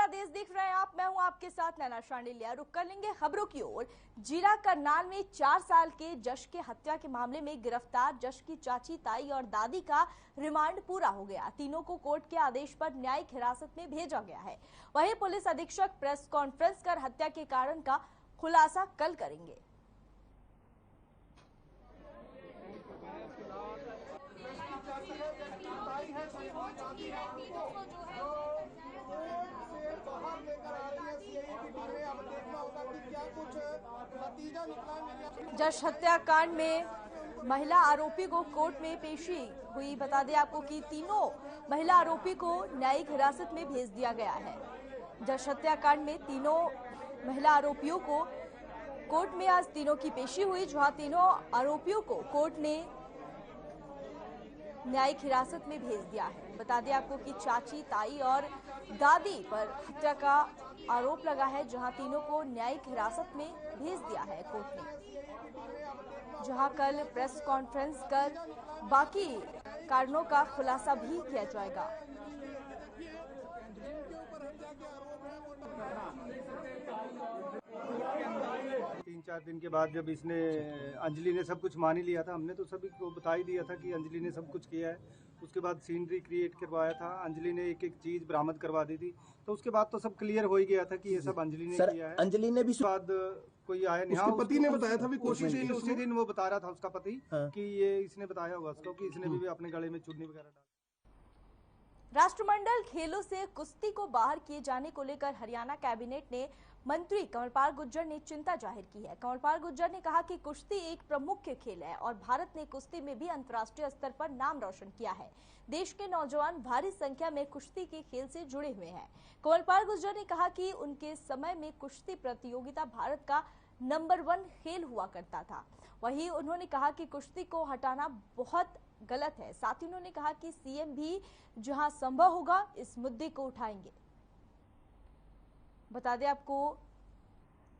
मेरा देश देख रहे हैं आप, मैं हूं आपके साथ नैना शांडिल्या। रुक कर लेंगे खबरों की ओर। जीरा करनाल में 4 साल के जश के हत्या के मामले में गिरफ्तार जश की चाची, ताई और दादी का रिमांड पूरा हो गया। तीनों को कोर्ट के आदेश पर न्यायिक हिरासत में भेजा गया है। वहीं पुलिस अधीक्षक प्रेस कॉन्फ्रेंस कर हत्या के कारण का खुलासा कल करेंगे। जश हत्याकांड में महिला आरोपी को कोर्ट में पेशी हुई। बता दें आपको कि तीनों महिला आरोपी को न्यायिक हिरासत में भेज दिया गया है। जश हत्याकांड में तीनों महिला आरोपियों को कोर्ट में आज तीनों की पेशी हुई, जहां तीनों आरोपियों को कोर्ट ने न्यायिक हिरासत में भेज दिया है। बता दें आपको कि चाची, ताई और दादी पर हत्या का आरोप लगा है, जहां तीनों को न्यायिक हिरासत में भेज दिया है कोर्ट ने, जहां कल प्रेस कॉन्फ्रेंस कर बाकी कारणों का खुलासा भी किया जाएगा। तीन चार दिन के बाद जब इसने अंजलि ने सब कुछ मान ही लिया था, हमने तो सभी को बता ही दिया था कि अंजलि ने सब कुछ किया है। उसके बाद सीनरी क्रिएट करवाया था, अंजलि ने एक एक चीज बरामद करवा दी थी, तो उसके बाद तो सब क्लियर हो ही गया था कि ये सब अंजलि ने किया है। अंजलि ने भी बाद कोई आया नहीं। उसके पति ने बताया था भी कोशिश उसी दिन वो बता रहा था उसका पति कि ये इसने बताया हुआ उसको कि इसने भी अपने गले में चुन्नी वगैरह डाली। राष्ट्रमंडल खेलों से कुश्ती को बाहर किए जाने को लेकर हरियाणा कैबिनेट ने मंत्री कंवरपाल गुर्जर ने चिंता जाहिर की है। कंवरपाल गुर्जर ने कहा कि कुश्ती एक प्रमुख खेल है और भारत ने कुश्ती में भी अंतर्राष्ट्रीय स्तर पर नाम रोशन किया है। देश के नौजवान भारी संख्या में कुश्ती के खेल से जुड़े हुए हैं। कंवरपाल गुर्जर ने कहा कि उनके समय में कुश्ती प्रतियोगिता भारत का नंबर 1 खेल हुआ करता था। वहीं उन्होंने कहा कि कुश्ती को हटाना बहुत गलत है। साथ ही उन्होंने कहा कि सीएम भी जहां संभव होगा इस मुद्दे को उठाएंगे। बता दें आपको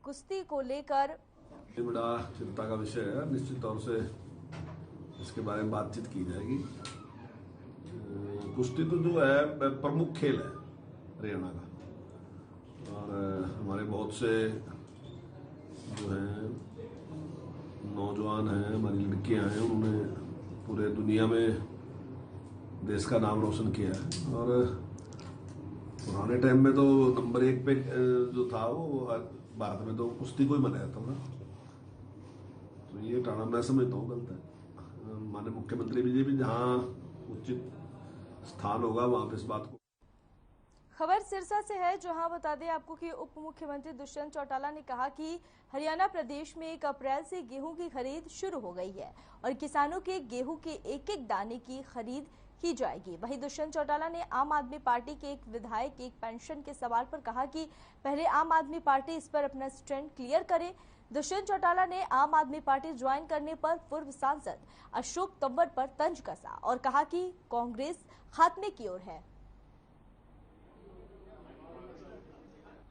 कुश्ती को लेकर बड़ा चिंता का विषय है। निश्चित तौर से इसके बारे में बातचीत की जाएगी। कुश्ती तो जो है प्रमुख खेल है हरियाणा का, और हमारे बहुत से जो हैं नौजवान हैं, हमारी लड़कियां हैं, उन्होंने पूरे दुनिया में देश का नाम रोशन किया है। और पुराने टाइम में तो नंबर 1 पे जो था वो भारत में तो कुश्ती को ही मनाया था ना, तो ये टाना मैं समझता हूँ गलत है। माननीय मुख्यमंत्री भी जहाँ उचित स्थान होगा वहां पे इस बात को। खबर सिरसा से है, जहां बता दें आपको कि उप मुख्यमंत्री दुष्यंत चौटाला ने कहा कि हरियाणा प्रदेश में 1 अप्रैल से गेहूं की खरीद शुरू हो गई है और किसानों के गेहूं के एक एक दाने की खरीद की जाएगी। वहीं दुष्यंत चौटाला ने आम आदमी पार्टी के एक विधायक के एक पेंशन के सवाल पर कहा कि पहले आम आदमी पार्टी इस पर अपना स्टैंड क्लियर करे। दुष्यंत चौटाला ने आम आदमी पार्टी ज्वाइन करने पर पूर्व सांसद अशोक तंवर पर तंज कसा और कहा कि कांग्रेस खात्मे की ओर है।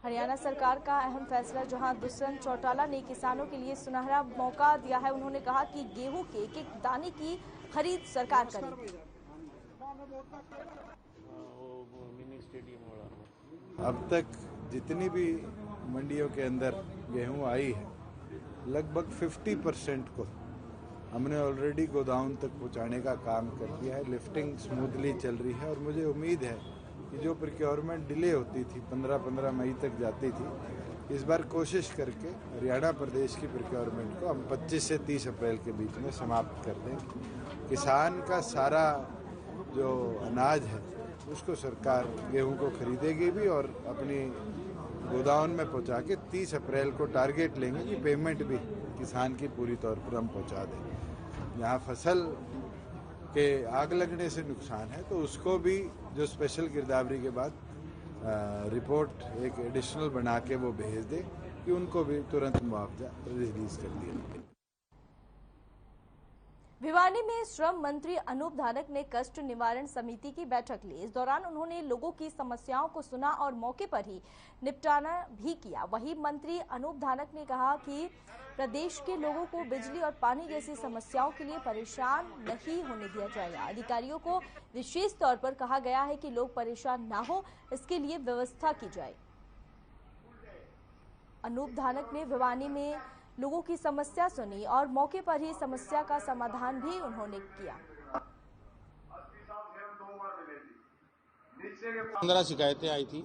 हरियाणा सरकार का अहम फैसला, जहां दुष्यंत चौटाला ने किसानों के लिए सुनहरा मौका दिया है। उन्होंने कहा कि गेहूं के एक एक दाने की खरीद सरकार करेगी। अब तक जितनी भी मंडियों के अंदर गेहूं आई है, लगभग 50% को हमने ऑलरेडी गोदाम तक पहुंचाने का काम कर दिया है। लिफ्टिंग स्मूथली चल रही है और मुझे उम्मीद है कि जो प्रोक्योरमेंट डिले होती थी 15 मई तक जाती थी, इस बार कोशिश करके हरियाणा प्रदेश की प्रोक्योरमेंट को हम 25 से 30 अप्रैल के बीच में समाप्त कर देंगे। किसान का सारा जो अनाज है उसको सरकार गेहूं को खरीदेगी भी और अपनी गोदाम में पहुंचा के 30 अप्रैल को टारगेट लेंगे कि पेमेंट भी किसान की पूरी तौर पर हम पहुंचा दें। यहाँ फसल के आग लगने से नुकसान है तो उसको भी जो स्पेशल गिरदावरी के बाद रिपोर्ट एक एडिशनल बना के वो भेज दे कि उनको भी तुरंत मुआवजा रिलीज कर दिया जाए। भिवानी में श्रम मंत्री अनूप धानक ने कष्ट निवारण समिति की बैठक ली। इस दौरान उन्होंने लोगों की समस्याओं को सुना और मौके पर ही निपटाना भी किया। वहीं मंत्री अनूप धानक ने कहा कि प्रदेश के लोगों को बिजली और पानी जैसी समस्याओं के लिए परेशान नहीं होने दिया जाएगा। अधिकारियों को विशेष तौर पर कहा गया है कि लोग परेशान ना हो, इसके लिए व्यवस्था की जाए। अनूप धानक ने भिवानी में लोगों की समस्या सुनी और मौके पर ही समस्या का समाधान भी उन्होंने किया। 15 शिकायतें आई थी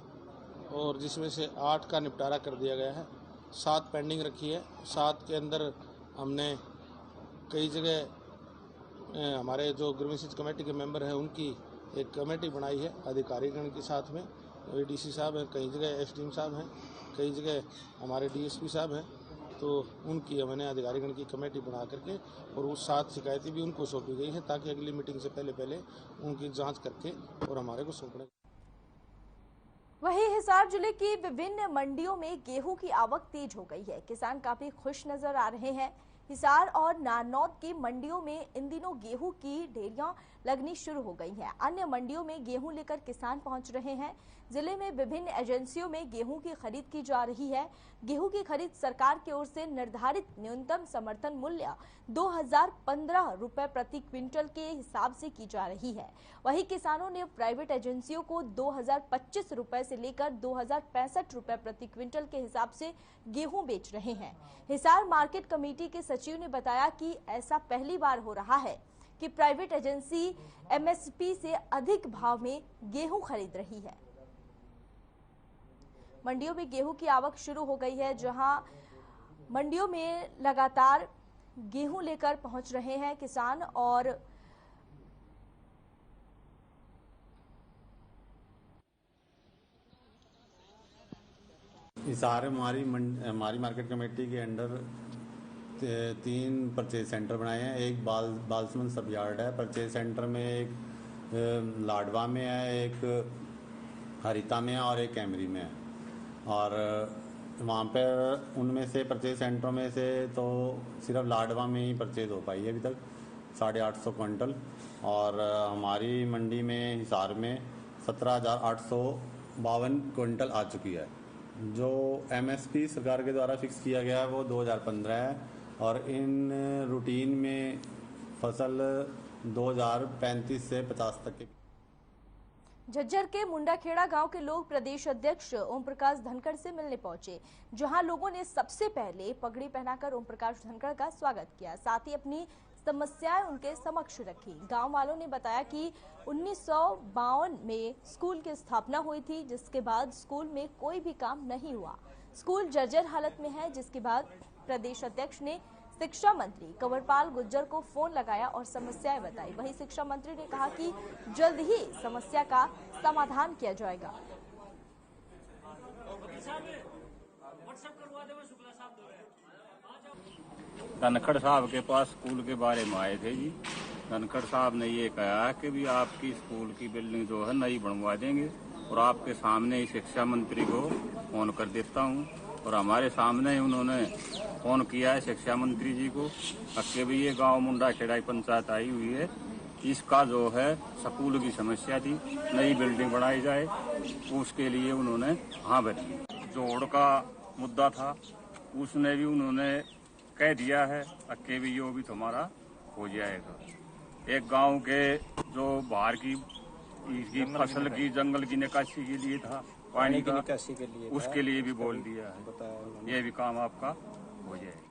और जिसमें से 8 का निपटारा कर दिया गया है, 7 पेंडिंग रखी है। 7 के अंदर हमने कई जगह हमारे जो ग्रीवेंसेस कमेटी के मेंबर हैं उनकी एक कमेटी बनाई है अधिकारीगण के साथ में। एडीसी साहब हैं, कई जगह एसडीएम साहब हैं, कई जगह हमारे डीएसपी साहब हैं, तो उनकी हमने अधिकारीगण की कमेटी बना करके और वो 7 शिकायतें भी उनको सौंपी गई हैं ताकि अगली मीटिंग से पहले उनकी जांच करके और हमारे को सौंपने। वहीं हिसार जिले की विभिन्न मंडियों में गेहूं की आवक तेज हो गई है। किसान काफी खुश नजर आ रहे हैं। हिसार और नारनौद की मंडियों में इन दिनों गेहूं की ढेरियां लगनी शुरू हो गई हैं। अन्य मंडियों में गेहूं लेकर किसान पहुंच रहे हैं। जिले में विभिन्न एजेंसियों में गेहूं की खरीद की जा रही है। गेहूं की खरीद सरकार की ओर से निर्धारित न्यूनतम समर्थन मूल्य 2015 रुपए प्रति क्विंटल के हिसाब से की जा रही है। वहीं किसानों ने प्राइवेट एजेंसियों को 2025 रुपए से लेकर 2065 रुपए प्रति क्विंटल के हिसाब से गेहूं बेच रहे हैं। हिसार मार्केट कमेटी के सचिव ने बताया कि ऐसा पहली बार हो रहा है कि प्राइवेट एजेंसी एमएसपी से अधिक भाव में गेहूं खरीद रही है। मंडियों में गेहूं की आवक शुरू हो गई है, जहां मंडियों में लगातार गेहूं लेकर पहुंच रहे हैं किसान। और हिसार हमारी मार्केट कमेटी के अंडर 3 परचेज सेंटर बनाए हैं। एक बालसमंद सब यार्ड है परचेज सेंटर में, एक लाडवा में है, एक हरिता में है और एक कैमरी में है। और वहाँ पर उनमें से परचेज सेंटरों में से तो सिर्फ लाडवा में ही परचेज हो पाई है अभी तक 850 क्विंटल। और हमारी मंडी में हिसार में 17,852 क्विंटल आ चुकी है। जो एमएसपी सरकार के द्वारा फिक्स किया गया है वो 2015 है और इन रूटीन में फसल 2035 से 50 तक के। झज्जर के मुंडाखेड़ा गांव के लोग प्रदेश अध्यक्ष ओम प्रकाश धनखड़ से मिलने पहुंचे, जहां लोगों ने सबसे पहले पगड़ी पहनाकर ओम प्रकाश धनखड़ का स्वागत किया, साथ ही अपनी समस्याएं उनके समक्ष रखी। गांव वालों ने बताया कि 1952 में स्कूल की स्थापना हुई थी, जिसके बाद स्कूल में कोई भी काम नहीं हुआ। स्कूल जर्जर हालत में है, जिसके बाद प्रदेश अध्यक्ष ने शिक्षा मंत्री कंवरपाल गुर्जर को फोन लगाया और समस्याएं बताई। वहीं शिक्षा मंत्री ने कहा कि जल्द ही समस्या का समाधान किया जाएगा। धनखड़ साहब के पास स्कूल के बारे में आए थे जी। धनखड़ साहब ने ये कहा कि भी आपकी स्कूल की बिल्डिंग जो है नई बनवा देंगे और आपके सामने ही शिक्षा मंत्री को फोन कर देता हूँ। और हमारे सामने ही उन्होंने फोन किया है शिक्षा मंत्री जी को कि भी ये गांव मुंडाखेड़ा पंचायत आई हुई है, इसका जो है स्कूल की समस्या थी, नई बिल्डिंग बनाई जाए, उसके लिए उन्होंने हाँ भरी। जोड़ का मुद्दा था उसने भी उन्होंने कह दिया है कि भी यो भी तुम्हारा हो जाएगा। एक गांव के जो बाहर की इसकी फसल की जंगल की निकासी के लिए था, पानी की निकासी के लिए, उसके लिए भी बोल दिया है, ये भी काम आपका हो जाएगा।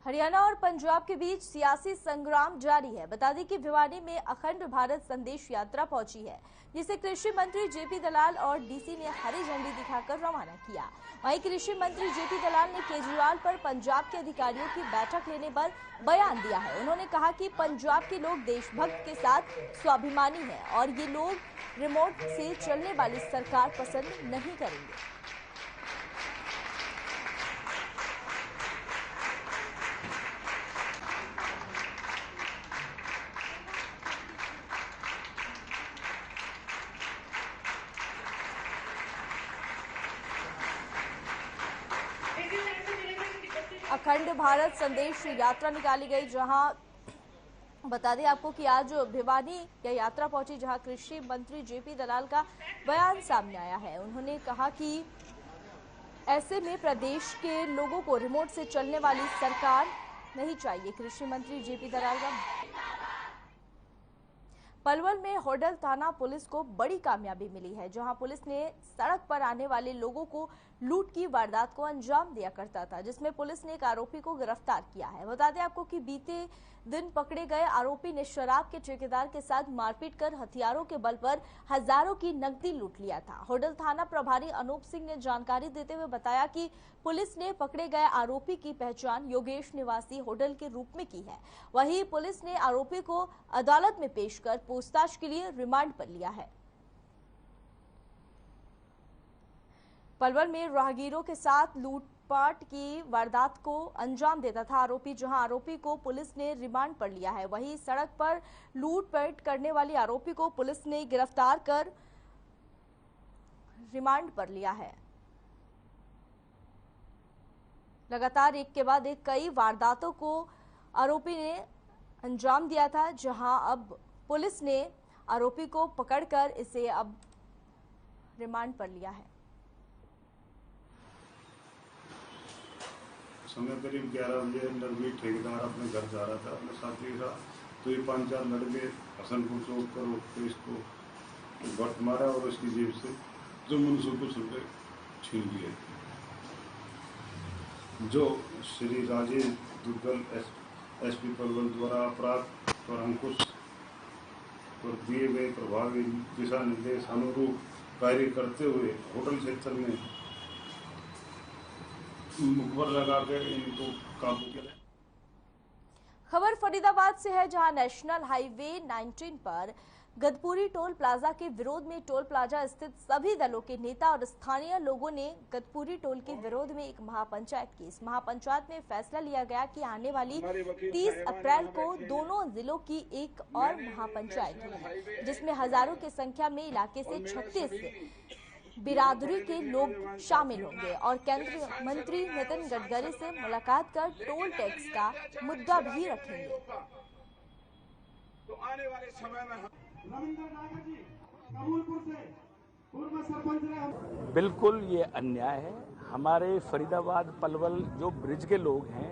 हरियाणा और पंजाब के बीच सियासी संग्राम जारी है। बता दें कि भिवानी में अखंड भारत संदेश यात्रा पहुंची है, जिसे कृषि मंत्री जेपी दलाल और डीसी ने हरी झंडी दिखाकर रवाना किया। वहीं कृषि मंत्री जेपी दलाल ने केजरीवाल पर पंजाब के अधिकारियों की बैठक लेने पर बयान दिया है। उन्होंने कहा कि पंजाब के लोग देशभक्त के साथ स्वाभिमानी हैं और ये लोग रिमोट से चलने वाली सरकार पसंद नहीं करेंगे। अखंड भारत संदेश यात्रा निकाली गई, जहां बता दें आपको कि आज भिवानी यह यात्रा पहुंची, जहां कृषि मंत्री जेपी दलाल का बयान सामने आया है। उन्होंने कहा कि ऐसे में प्रदेश के लोगों को रिमोट से चलने वाली सरकार नहीं चाहिए। कृषि मंत्री जेपी दलाल का पलवल में होडल थाना पुलिस को बड़ी कामयाबी मिली है, जहां पुलिस ने सड़क पर आने वाले लोगों को लूट की वारदात को अंजाम दिया करता था, जिसमें पुलिस ने एक आरोपी को गिरफ्तार किया है। बता दें आपको कि बीते दिन पकड़े गए आरोपी ने शराब के ठेकेदार के साथ मारपीट कर हथियारों के बल पर हजारों की नकदी लूट लिया था। होडल थाना प्रभारी अनूप सिंह ने जानकारी देते हुए बताया कि पुलिस ने पकड़े गए आरोपी की पहचान योगेश निवासी होडल के रूप में की है। वहीं पुलिस ने आरोपी को अदालत में पेश कर पूछताछ के लिए रिमांड पर लिया है। पलवल में राहगीरों के साथ लूटपाट की वारदात को अंजाम देता था आरोपी, जहां आरोपी को पुलिस ने रिमांड पर लिया है। वहीं सड़क पर लूटपाट करने वाले आरोपी को पुलिस ने गिरफ्तार कर रिमांड पर लिया है। लगातार एक के बाद एक कई वारदातों को आरोपी ने अंजाम दिया था, जहां अब पुलिस ने आरोपी को पकड़कर इसे अब रिमांड पर लिया है। समय करीब 11 बजे अंदर भी ठेकेदार अपने घर जा रहा था अपने साथी के साथ, तो ये 5-4 लड़के हसनपुर चौक पर रोक के इसको बट मारा और उसकी जेब से जो मुझसे कुछ रुपये छीन लिए, जो श्री राजेश दुग्गल एसपी पलवल द्वारा अपराध पर अंकुश पर दिए गए प्रभावी दिशा निर्देश अनुरूप कार्य करते हुए होटल क्षेत्र में मुखबर लगाकर इनको काबू किया। खबर फरीदाबाद से है, जहां नेशनल हाईवे 19 पर गदपुरी टोल प्लाजा के विरोध में टोल प्लाजा स्थित सभी दलों के नेता और स्थानीय लोगों ने गदपुरी टोल के विरोध में एक महापंचायत की। इस महापंचायत में फैसला लिया गया कि आने वाली 30 अप्रैल को दोनों जिलों की एक और महापंचायत होगी, जिसमें हजारों की संख्या में इलाके से 36 बिरादरी के लोग शामिल होंगे और केंद्रीय मंत्री नितिन गडकरी से मुलाकात कर टोल टैक्स का मुद्दा भी रखेंगे। तो आने वाले समय में रविंद्र नागर जी कबूलपुर से पूर्व सरपंच रहे। बिल्कुल ये अन्याय है। हमारे फरीदाबाद पलवल जो ब्रिज के लोग हैं,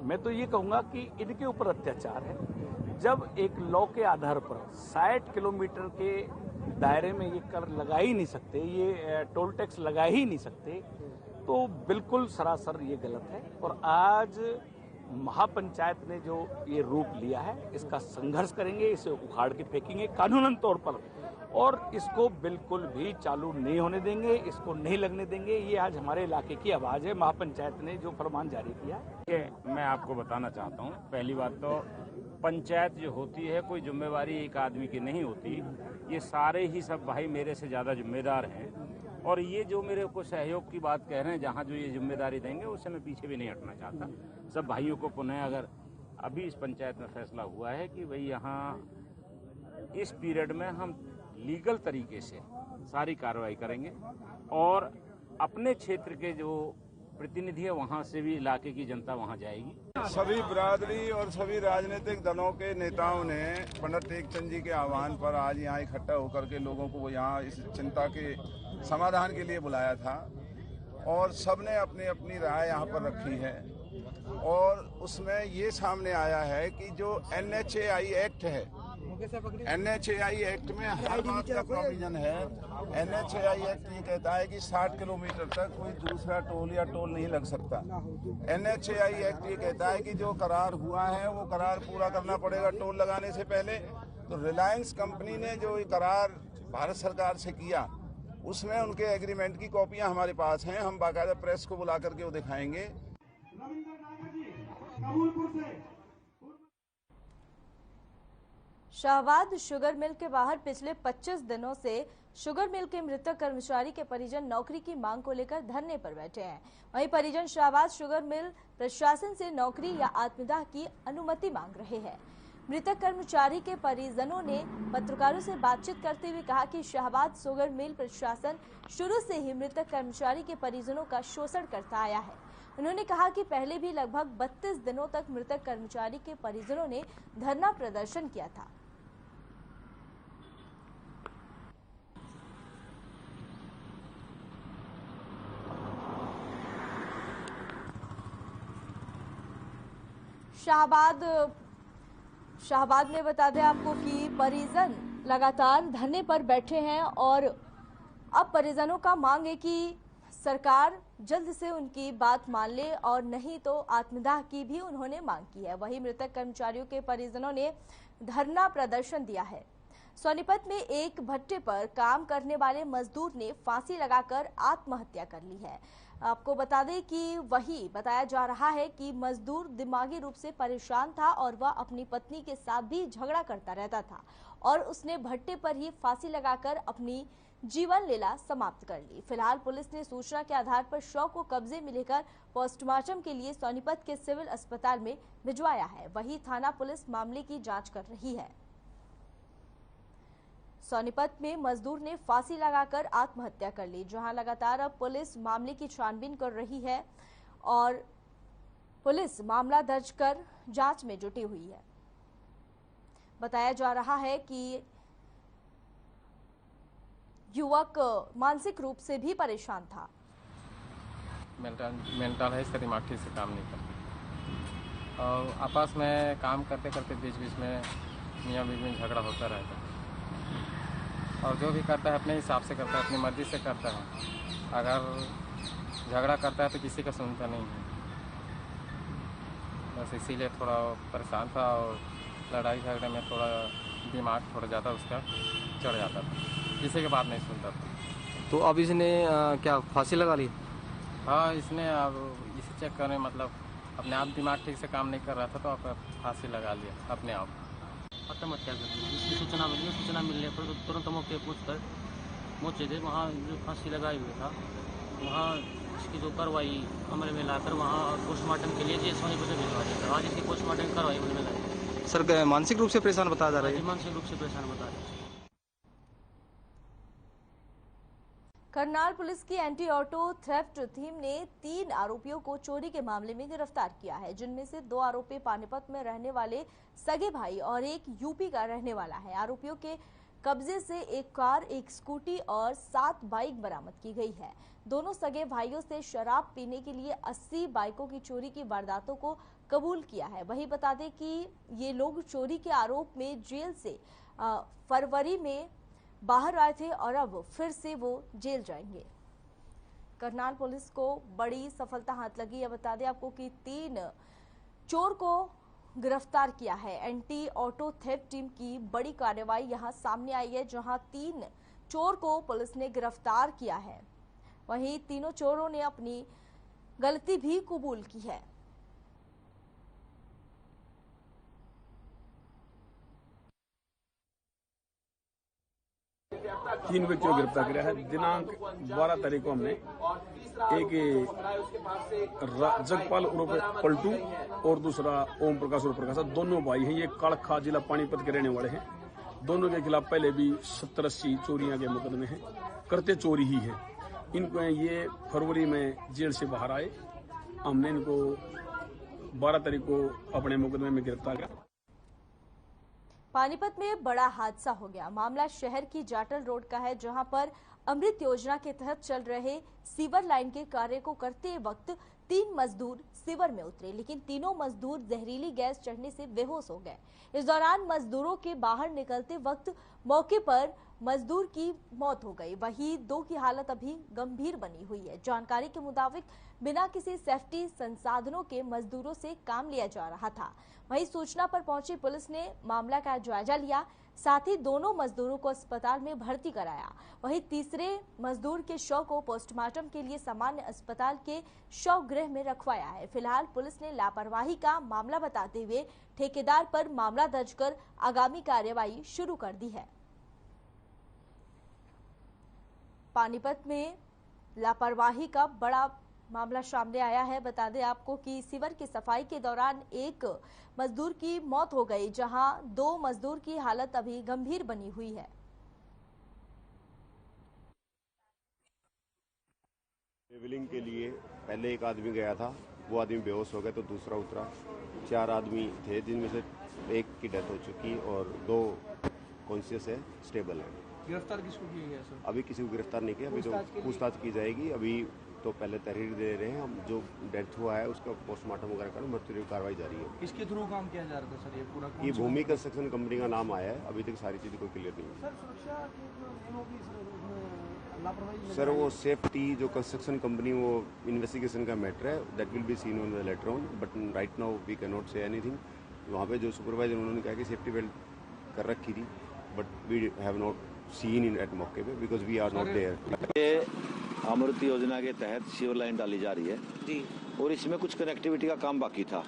मैं तो ये कहूँगा कि इनके ऊपर अत्याचार है। जब एक लॉ के आधार पर 60 किलोमीटर के दायरे में ये कर लगा ही नहीं सकते, ये टोल टैक्स लगा ही नहीं सकते, तो बिल्कुल सरासर ये गलत है। और आज महापंचायत ने जो ये रूप लिया है, इसका संघर्ष करेंगे, इसे उखाड़ के फेंकेंगे कानूनन तौर पर, और इसको बिल्कुल भी चालू नहीं होने देंगे, इसको नहीं लगने देंगे। ये आज हमारे इलाके की आवाज है। महापंचायत ने जो फरमान जारी किया है, मैं आपको बताना चाहता हूँ, पहली बात तो पंचायत जो होती है कोई जिम्मेवारी एक आदमी की नहीं होती, ये सारे ही सब भाई मेरे से ज़्यादा जिम्मेदार हैं। और ये जो मेरे को सहयोग की बात कह रहे हैं, जहाँ जो ये जिम्मेदारी देंगे उससे मैं पीछे भी नहीं हटना चाहता। सब भाइयों को पुनः, अगर अभी इस पंचायत में फैसला हुआ है कि भाई यहाँ इस पीरियड में हम लीगल तरीके से सारी कार्रवाई करेंगे और अपने क्षेत्र के जो प्रतिनिधि है वहाँ से भी इलाके की जनता वहाँ जाएगी। सभी बिरादरी और सभी राजनीतिक दलों के नेताओं ने पंडित टेकचंद जी के आह्वान पर आज यहाँ इकट्ठा होकर के लोगों को यहाँ इस चिंता के समाधान के लिए बुलाया था और सबने अपनी अपनी राय यहाँ पर रखी है। और उसमें ये सामने आया है कि जो NHAI एक्ट है, NHAI एक्ट में हर बात का प्रोविजन है। NHAI एक्ट ये कहता है कि 60 किलोमीटर तक कोई दूसरा टोल या टोल नहीं लग सकता। NHAI एक्ट ये कहता है कि जो करार हुआ है वो करार पूरा करना पड़ेगा टोल लगाने से पहले। तो रिलायंस कंपनी ने जो ये करार भारत सरकार से किया, उसमें उनके एग्रीमेंट की कॉपियां हमारे पास हैं। हम बाकायदा प्रेस को बुला करके वो दिखाएंगे। शाहबाद शुगर मिल के बाहर पिछले 25 दिनों से शुगर मिल के मृतक कर्मचारी के परिजन नौकरी की मांग को लेकर धरने पर बैठे हैं। वहीं परिजन शाहबाद शुगर मिल प्रशासन से नौकरी या आत्मदाह की अनुमति मांग रहे हैं। मृतक कर्मचारी के परिजनों ने पत्रकारों से बातचीत करते हुए कहा कि शाहबाद शुगर मिल प्रशासन शुरू से ही मृतक कर्मचारी के परिजनों का शोषण करता आया है। उन्होंने कहा कि पहले भी लगभग 32 दिनों तक मृतक कर्मचारी के परिजनों ने धरना प्रदर्शन किया था। शाहबाद में बता दें आपको कि परिजन लगातार धरने पर बैठे हैं और अब परिजनों का मांग है कि सरकार जल्द से उनकी बात मान ले और नहीं तो आत्मदाह की भी उन्होंने मांग की है। वहीं मृतक कर्मचारियों के परिजनों ने धरना प्रदर्शन दिया है। सोनीपत में एक भट्टे पर काम करने वाले मजदूर ने फांसी लगाकर आत्महत्या कर ली है। आपको बता दें कि वही बताया जा रहा है कि मजदूर दिमागी रूप से परेशान था और वह अपनी पत्नी के साथ भी झगड़ा करता रहता था और उसने भट्टे पर ही फांसी लगाकर अपनी जीवन लीला समाप्त कर ली। फिलहाल पुलिस ने सूचना के आधार पर शव को कब्जे में लेकर पोस्टमार्टम के लिए सोनीपत के सिविल अस्पताल में भिजवाया है। वहीं थाना पुलिस मामले की जांच कर रही है। सोनीपत में मजदूर ने फांसी लगाकर आत्महत्या कर ली, जहां लगातार अब पुलिस मामले की छानबीन कर रही है और पुलिस मामला दर्ज कर जांच में जुटी हुई है। बताया जा रहा है कि युवक मानसिक रूप से भी परेशान था। मेंटल है, इसका दिमाग ठीक से काम नहीं करता और आपस में काम करते करते बीच बीच में मियाँ बीच में झगड़ा होता रहता है और जो भी करता है अपने हिसाब से करता है, अपनी मर्जी से करता है। अगर झगड़ा करता है तो किसी का सुनता नहीं है। बस इसीलिए थोड़ा परेशान था और लड़ाई झगड़े में थोड़ा दिमाग थोड़ा ज़्यादा उसका चढ़ जाता था, किसी की बात नहीं सुनता था। तो अब इसने क्या फांसी लगा ली? हाँ, इसने अब इसी चक्कर में मतलब अपने आप दिमाग ठीक से काम नहीं कर रहा था तो अब फांसी लगा लिया अपने आप। आत्महत्या कर ली। इसकी सूचना मिलने पर तो तुरंत मौके पहुँचकर पहुँचे थे। वहाँ जो फांसी लगाई हुई था वहाँ इसकी जो कार्रवाई कमरे में लाकर वहाँ पोस्टमार्टम के लिए जेल सोनीपत से भिजवा दिया था। आज इसकी पोस्टमार्टम की कार्रवाई में लाई। सर मानसिक रूप से परेशान बताया जा रहा है? मानसिक रूप से परेशान बता रहे हैं। करनाल पुलिस की एंटी ऑटो थेफ्ट टीम ने 3 आरोपियों को चोरी के मामले में गिरफ्तार किया है, जिनमें से 2 आरोपी पानीपत में रहने वाले सगे भाई और एक यूपी का रहने वाला है। आरोपियों के कब्जे से एक कार, एक स्कूटी और 7 बाइक बरामद की गई है। दोनों सगे भाइयों से शराब पीने के लिए 80 बाइकों की चोरी की वारदातों को कबूल किया है। वही बता दें कि ये लोग चोरी के आरोप में जेल से फरवरी में बाहर आए थे और अब फिर से वो जेल जाएंगे। करनाल पुलिस को बड़ी सफलता हाथ लगी है। बता दें आपको कि 3 चोर को गिरफ्तार किया है। एंटी ऑटो थेफ्ट टीम की बड़ी कार्रवाई यहां सामने आई है, जहां 3 चोर को पुलिस ने गिरफ्तार किया है। वहीं तीनों चोरों ने अपनी गलती भी कबूल की है। 3 व्यक्तियों को गिरफ्तार किया है। दिनांक 12 तारीख को हमने एक जगपाल उर्फ पलटू और दूसरा ओम प्रकाश उर्फ प्रकाश, दोनों भाई हैं। ये कालखा जिला पानीपत के रहने वाले हैं। दोनों के खिलाफ पहले भी 70-80 चोरियां के मुकदमे हैं, करते चोरी ही है। इनको ये फरवरी में जेल से बाहर आए। हमने इनको 12 तारीख को अपने मुकदमे में गिरफ्तार किया। पानीपत में बड़ा हादसा हो गया। मामला शहर की जाटल रोड का है, जहां पर अमृत योजना के तहत चल रहे सीवर लाइन के कार्य को करते वक्त 3 मजदूर सीवर में उतरे, लेकिन तीनों मजदूर जहरीली गैस चढ़ने से बेहोश हो गए। इस दौरान मजदूरों के बाहर निकलते वक्त मौके पर मजदूर की मौत हो गई। वहीं 2 की हालत अभी गंभीर बनी हुई है। जानकारी के मुताबिक बिना किसी सेफ्टी संसाधनों के मजदूरों से काम लिया जा रहा था। वहीं सूचना पर पहुंची पुलिस ने मामला का जायजा लिया, साथ ही दोनों मजदूरों को अस्पताल में भर्ती कराया। वहीं तीसरे मजदूर के शव को पोस्टमार्टम के लिए सामान्य अस्पताल के शव गृह में रखवाया है। फिलहाल पुलिस ने लापरवाही का मामला बताते हुए ठेकेदार पर मामला दर्ज कर आगामी कार्रवाई शुरू कर दी है। पानीपत में लापरवाही का बड़ा मामला सामने आया है। बता दें आपको कि सीवर की सफाई के दौरान एक मजदूर की मौत हो गई, जहां 2 मजदूर की हालत अभी गंभीर बनी हुई है। लेवलिंग के लिए पहले एक आदमी गया था, वो आदमी बेहोश हो गया तो दूसरा उतरा। 4 आदमी थे, जिनमें से एक की डेथ हो चुकी और 2 कॉन्शियस है, स्टेबल है। गिरफ्तार किसको किया गया सर? अभी किसी को गिरफ्तार नहीं किया, अभी तो पूछताछ की जाएगी। अभी तो पहले तहरीर दे रहे हैं हम, जो डेथ हुआ है उसका पोस्टमार्टम वगैरह कर मृत्यु की कार्रवाई जारी है। किसके थ्रू काम किया जा रहा था सर? ये पूरा ये भूमि कंस्ट्रक्शन कंपनी का नाम आया है, अभी तक सारी चीज़ें कोई क्लियर नहीं है सर। सुरक्षा के जो नियमों की लापरवाही सर, वो सेफ्टी जो कंस्ट्रक्शन कंपनी वो इन्वेस्टिगेशन का मैटर है, that will be seen on the later on, but right now we can not say anything. वहाँ पे जो सुपरवाइजर उन्होंने कहा कि सेफ्टी बेल्ट कर रखी थी, but we have not seen in at मौके पे because we are not there. Amrit Yojana के तहत सीवर लाइन डाली जा रही है जी, और इसमें कुछ कनेक्टिविटी का काम बाकी था।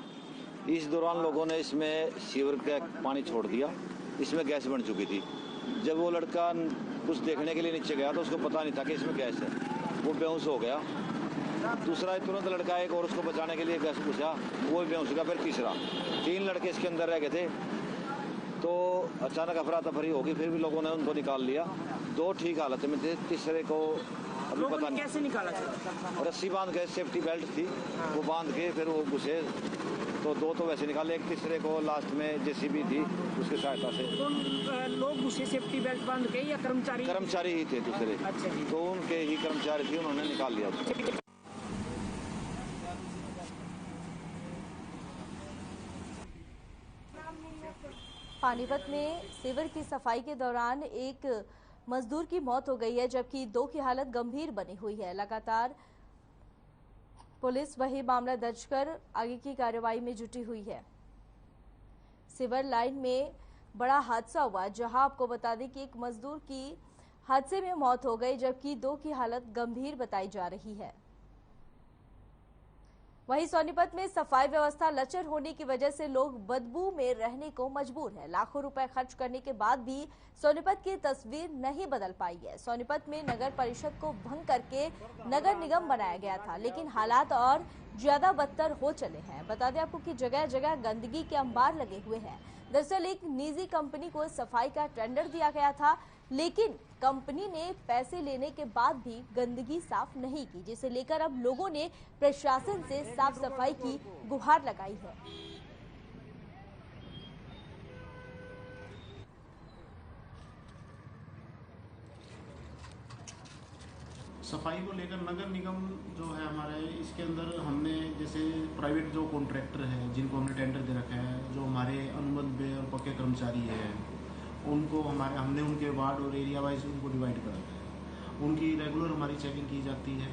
इस दौरान लोगों ने इसमें सीवर का पानी छोड़ दिया, इसमें गैस बन चुकी थी। जब वो लड़का कुछ देखने के लिए नीचे गया तो उसको पता नहीं था कि इसमें गैस है, वो बेहोश हो गया। दूसरा तुरंत लड़का एक और उसको बचाने के लिए गैस पूछा, वो भी बेहोश हो गया। फिर तीसरा, 3 लड़के इसके अंदर रह गए थे, तो अचानक अफरा तफरी होगी, फिर भी लोगों ने उनको निकाल लिया। 2 ठीक हालत में थे, तीसरे को अभी पता नहीं कैसे निकाला सर? रस्सी बांध के, सेफ्टी बेल्ट थी वो बांध के फिर वो घुसे, तो 2 तो वैसे निकाले, एक तीसरे को लास्ट में जेसीबी थी उसकी सहायता से। तो लोग घुसे सेफ्टी बेल्ट बांध के या कर्मचारी ही थे दूसरे? अच्छा जी, तो उनके ही कर्मचारी थे, उन्होंने निकाल लिया उसको। पानीपत में सीवर की सफाई के दौरान एक मजदूर की मौत हो गई है, जबकि 2 की हालत गंभीर बनी हुई है। लगातार पुलिस वही मामला दर्ज कर आगे की कार्रवाई में जुटी हुई है। सीवर लाइन में बड़ा हादसा हुआ, जहां आपको बता दें कि एक मजदूर की हादसे में मौत हो गई, जबकि 2 की हालत गंभीर बताई जा रही है। वहीं सोनीपत में सफाई व्यवस्था लचर होने की वजह से लोग बदबू में रहने को मजबूर है। लाखों रुपए खर्च करने के बाद भी सोनीपत की तस्वीर नहीं बदल पाई है। सोनीपत में नगर परिषद को भंग करके नगर निगम बनाया गया था, लेकिन हालात और ज्यादा बदतर हो चले हैं। बता दें आपको कि जगह जगह गंदगी के अंबार लगे हुए हैं। दरअसल एक निजी कंपनी को सफाई का टेंडर दिया गया था, लेकिन कंपनी ने पैसे लेने के बाद भी गंदगी साफ नहीं की, जिसे लेकर अब लोगों ने प्रशासन से साफ सफाई की गुहार लगाई है। सफाई को लेकर नगर निगम जो है हमारे, इसके अंदर हमने जैसे प्राइवेट जो कॉन्ट्रैक्टर है जिनको हमने टेंडर दे रखा है, जो हमारे अनुबंध और पक्के कर्मचारी हैं, उनको हमने उनके वार्ड और एरिया वाइज उनको डिवाइड कर रखा है। उनकी रेगुलर हमारी चेकिंग की जाती है।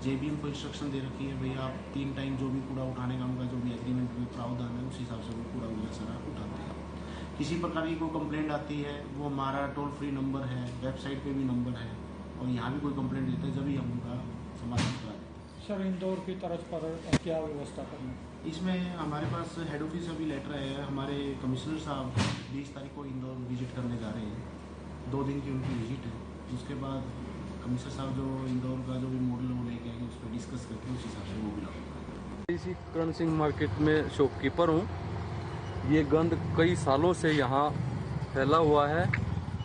जेबीएम को इंस्ट्रक्शन दे रखी है, भैया आप 3 टाइम जो भी कूड़ा उठाने का उनका जो भी एग्रीमेंट में प्रावधान है, उस हिसाब से वो कूड़ा वगैरह सारा उठाते हैं। किसी प्रकार की कोई कंप्लेंट आती है, वो हमारा टोल फ्री नंबर है, वेबसाइट पे भी नंबर है, और यहाँ भी कोई कंप्लेंट देते हैं जब भी हम उनका समाधान करा देते हैं। सर, इंदौर की तर्ज पर क्या व्यवस्था करना? इसमें हमारे पास हेड ऑफिस से भी लेटर आया है। हमारे कमिश्नर साहब 20 तारीख को इंदौर विजिट करने जा रहे हैं। 2 दिन की उनकी विजिट है। उसके बाद कमिश्नर साहब जो इंदौर का जो भी मॉडल वो लेके आएंगे, उस पर डिस्कस करके उस हिसाब से वो भी लागू। इसी करण सिंह मार्केट में शॉपकीपर हूँ। ये गंद कई सालों से यहाँ फैला हुआ है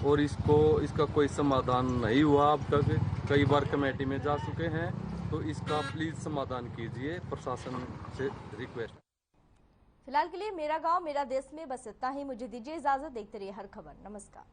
और इसका कोई समाधान नहीं हुआ अब तक। कई बार कमेटी में जा चुके हैं, तो इसका प्लीज समाधान कीजिए, प्रशासन से रिक्वेस्ट। फिलहाल के लिए मेरा गांव मेरा देश में बस इतना ही। मुझे दीजिए इजाजत। देखते रहिए हर खबर। नमस्कार।